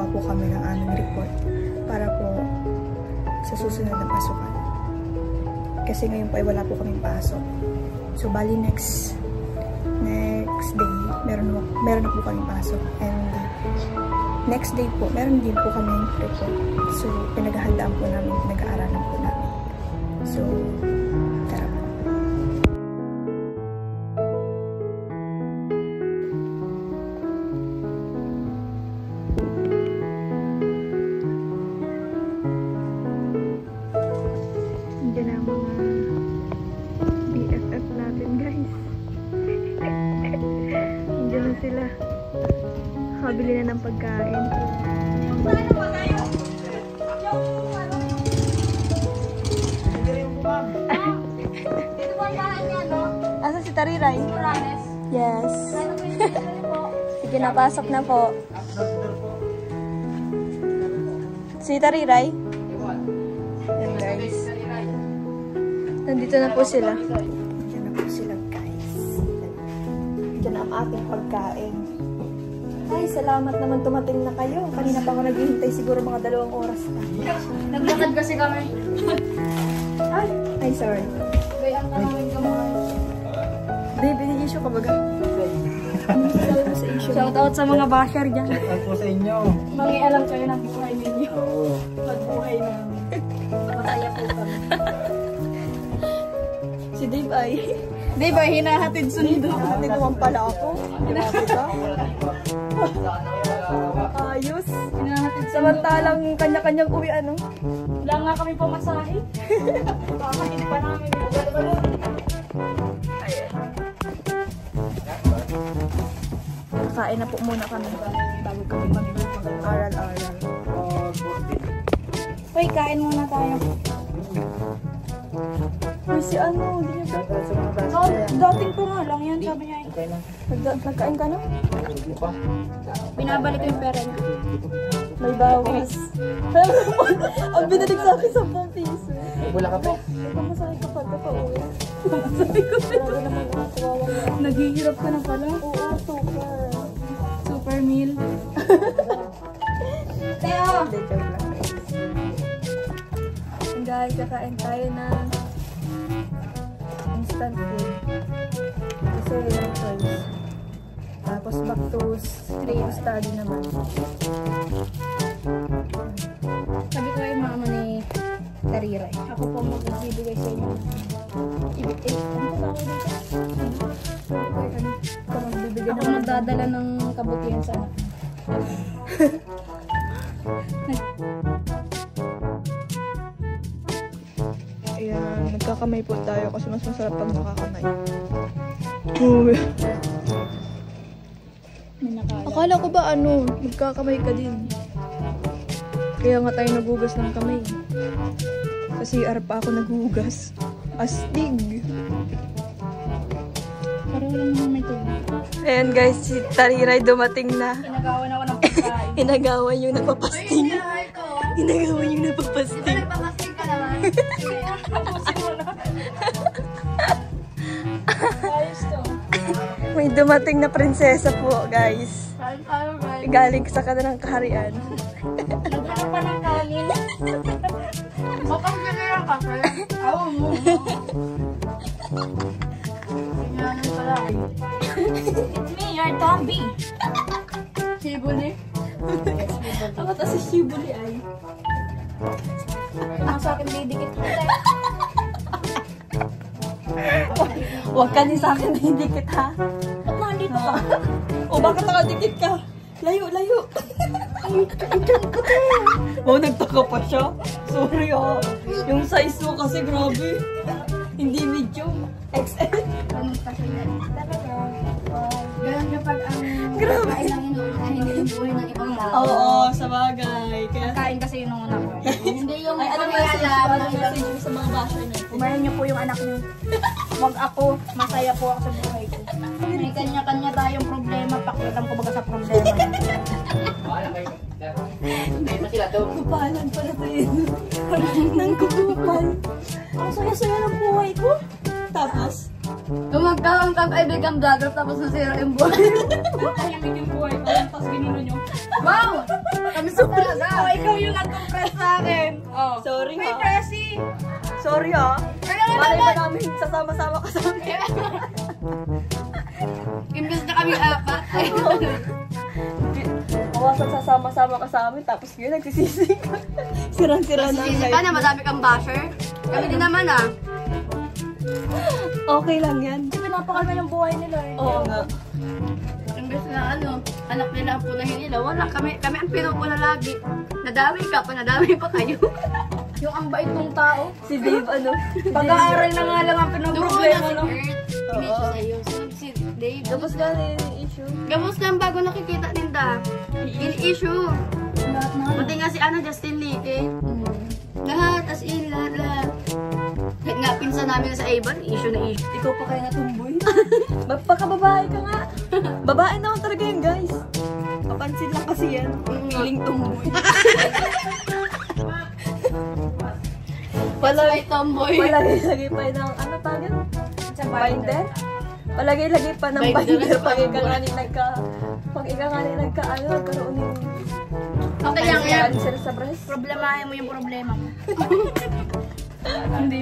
gagawa po kami ng aming report para po sa susunod na pasukan. Kasi ngayon po ay wala po kaming pasok. So, bali next day, meron na po kaming pasok. And next day po, meron din po kaming report. So, pinaghahandaan po namin, pinag-aaralan po namin. So, tara po. Diyan ang mga BFF natin, guys. Diyan na sila. Kabili na ng pagkain. Asa si Tariray? Yes. Sige, napasok na po. Si Tariray? Yan, guys. Nandito na po sila. Nandito na po sila, guys. Diyan ang ating pagkain. Ay, salamat naman tumating na kayo. Kanina pa ako naghihintay, siguro mga 2 oras pa. Naglakad kasi kami. Ay, sorry. Gayang ka namin ka mga. Dave, ini-issue ka baga? Shout out sa mga basher dyan. Shout out po sa inyo. Mangialam kayo ng buhay ninyo. Magbuhay namin. Masaya po kami. Si Dave ay... Dave ay hinahatid sundo. Hinahatid naman pala ako. Grabe ka. Ayos. Hinahatid Samantalang kanya-kanyang uwi, ano? Wala nga kami pamasahe. Kakain pa namin. Kain na po muna kami bago kami mag-aral-aral. Uy, kain muna tayo. Uy, si ano? Hindi niya ba? Oh, dating pa nga lang yan, sabi niya. Nagkain ka na? Binabalik ko yung pera niya. May bawas. Ang binalig sa akin 10 piso. Wala ka pa. Pamasahe ka pa uwi. Sabi ko naghihirap ka na pala. Oo, super. Super meal. Teo! Hindi, joke lang. Guys, kakain tayo ng instant food. Kasi yung choice. Tapos back to study naman. Sabi ko yung mama ni Tariray. Ako po magbibigay sa inyo. Ano ba tawag dito? Ikaw magbibigyan Ako magdadala ng kabutihan sa anak. Ayan, nagkakamay po tayo kasi mas masarap pag nakakamay. Uy. Akala ko ba nagkakamay ka din. Kaya nga tayo nagugas ng kamay. Sa CR pa ako nagugas. Astig. Parang lang naman may tubig. Ayan guys, si Tariray dumating na. Inagawan ako ng pagkain. Inagawan yung napapasting. Inagawan yung napapasting. Nagpapasting ka naman. Tapusin mo na. Ayos to. May dumating na prinsesa po guys. Ayos, guys. Galing sa kanilang kaharian. Naghanap pa ng kanin. Bakang ganyan ka pa. Awa mo. Sinyanan pala. It's me, your Tomby. Shibuli. Ako to si Shibuli ay. Kung sa akin didikit ko tayo. Huwag ka din sa akin didikit ha. Ba't nandito ka? O bakit nakadikit ka? Layo, layo. Oh, nagtaka pa siya. Sorry ah. Yung size mo kasi grabe. Hindi medium. XL. Ganun pa siya yan. Talaga. Ganun kapag ang Grabe. kain ng inuunahin hindi yung buhay ng ibang tao. Oo, sa bagay. Kaya... Kain kasi yun nung una ko. Hindi yung Ay, ano message mo sa mga basher niyo? Umayan niyo po yung anak niyo. Wag ako, masaya po ako sa buhay ko. May kanya-kanya tayong problema, pakialam ko baga sa problema niya. Kupalan pala to yun. Nang kukupal. Ang saya-saya ng buhay ko. Tapos? Kung magkaroon kang kaibigang vlogger tapos nasira yung buhay. Tahimik yung buhay ko. Tapos ginino nyo. Wow! kami talaga. Oh, ikaw yung nag-compress sa akin. Oh. Sorry May ha. pressy. Sorry ha. Kaya nga Malay ba naman. namin sasama-sama ka sa amin? Imbes na kami apat. Kawasan sasama-sama ka sa amin, tapos ngayon nagsisisi ka. Sirang-sira na ang Sisi life. ka na, madami kang basher. Kami din naman ah. Okay lang yan. Pinapakalma ng buhay nila eh. Oo nga. Imbes na ano, anak nila ang punahin nila. Wala, kami ang pinupuna lagi. Nadami ka pa, nadami pa kayo. Yung ang bait ng tao. Si Dave, ano? Pag-aaral na nga lang ang pinoproblema, no? Oo. Hindi siya sa'yo. Si Dave. Tapos gano'n yung issue. Gamos lang bago nakikita Linda. In-issue. Buti nga si Justin Lique. Lahat, as in, lahat. Kahit nga, pinsan namin sa Avon, issue na issue. Ikaw pa kaya natumboy? Magpakababae ka nga. Babae naman talaga yun, guys. Papansin lang kasi yan. Feeling tumboy. Palagay tomboy. Palagay-lagay pa ng ano tawag? Binder? Palagay-lagay pa ng binder pag ikaw nga nagkaano, nagkaroon ng Okay lang yan. cancer sa breast. Problemahin mo yung problema mo. Hindi.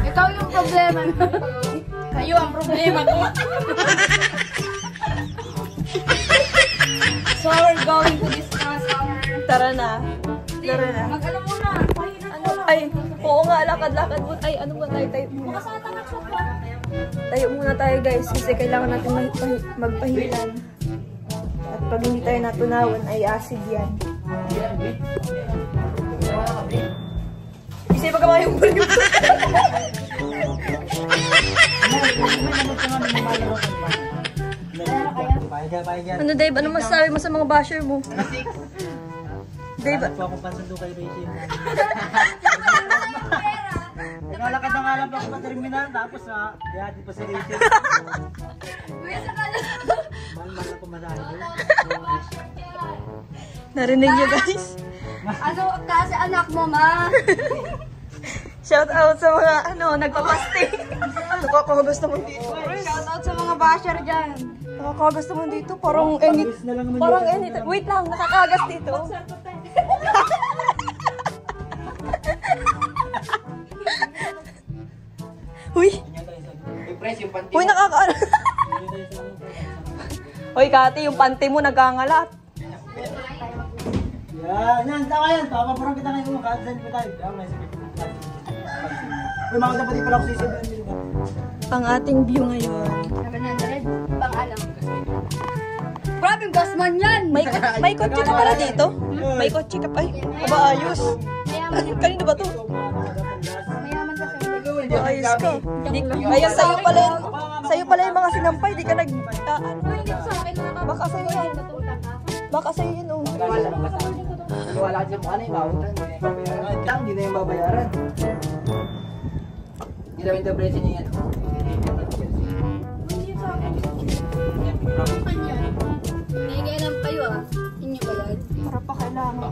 Ikaw yung problema. Kayo ang problema ko. So we're going to discuss our... Tara na. Tara na. Mag-alam mo na. Pahinan Ano? Ay, oo nga, lakad-lakad mo. Ay, ano ba tayo? Tayo muna. Tayo muna tayo, guys. Kasi kailangan natin magpahilan. At pag hindi tayo natunawan, ay acid yan. Kasi pagkama yung balik. Ano, Dave? Ano masasabi mo sa mga basher mo? Dave, Ako akong pansundo kay Rachel. Nalakad na nga lang ako sa terminal, tapos di pa si Rachel. Mahal ako masahe. narinig niyo, guys? Ano kasi anak mo, ma? Shout out sa mga, nagpapasting. Nakakagusto mo dito. Shout out sa mga basher dyan. Nakakagusto mo dito. Parang anytime. Wait lang, nakakagas dito. Uy! Uy, nakakaano. Uy, Kati, yung panty mo nagangalat. Yan, tama yan. Papaparang kita ngayon mo. Kahit ko tayo. Uy, mga dapat pala ako sisibuan. Ang ating view ngayon. 700? Pang-alam. Grabing gasman yan! May kotse ka pala dito? May kotse ka pa. Ay, aba ayos. Kanino ba to? Mayaman ka sa Aba ayos ka. Kaya sa'yo pala yung mga sinampay. Di ka nag... Hindi ko sa akin na Baka sa'yo yan. Baka sa'yo yun, oh. Wala ka dyan mo, ano yung mautan? Hindi na yung babayaran. Hindi namin ito presyo niya yan. May kailan kayo ah. Inyo ba yan? Para pa kailangan.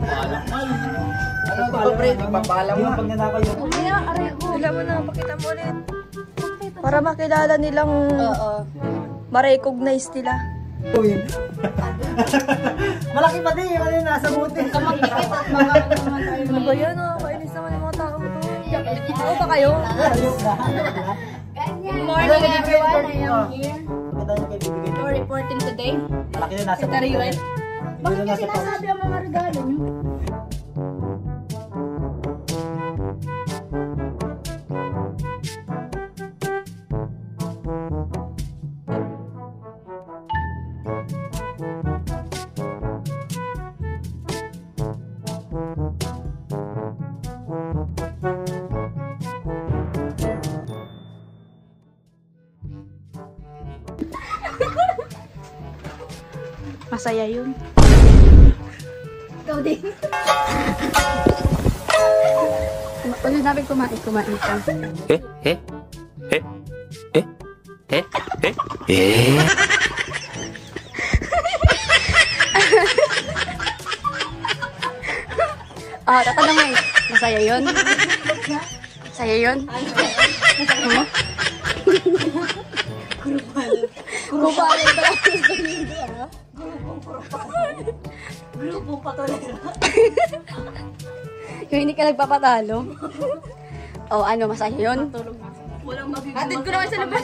Ano ito pre? Magpapalam mo. Pag nanakaw yun. Kaya, aray ko. Wala mo na, pakita mo ulit. Para makilala nilang Oo. ma-recognize nila. Malaki pa din. Ano yung nasa buti? Kamagkikit at magkakaroon naman tayo. Ano ba yan? Nakakainis naman yung mga tao to. Ano ba kayo? Good morning everyone. I am here Maganda yung kay bibigay. for reporting today. Malaki na nasa buti. Tariwan. Hindi Bakit na niya nasa pouch. sinasabi ang mga regalo niyo? Masaya yun. Ikaw din. Ulit namin kumain ka. Tatanong mo masaya yun? Masaya yun? Ano? Grupalay pala. Grupong Yung hindi ka nagpapatalo. Oh, ano, masaya yun? Atid ko naman sa labas.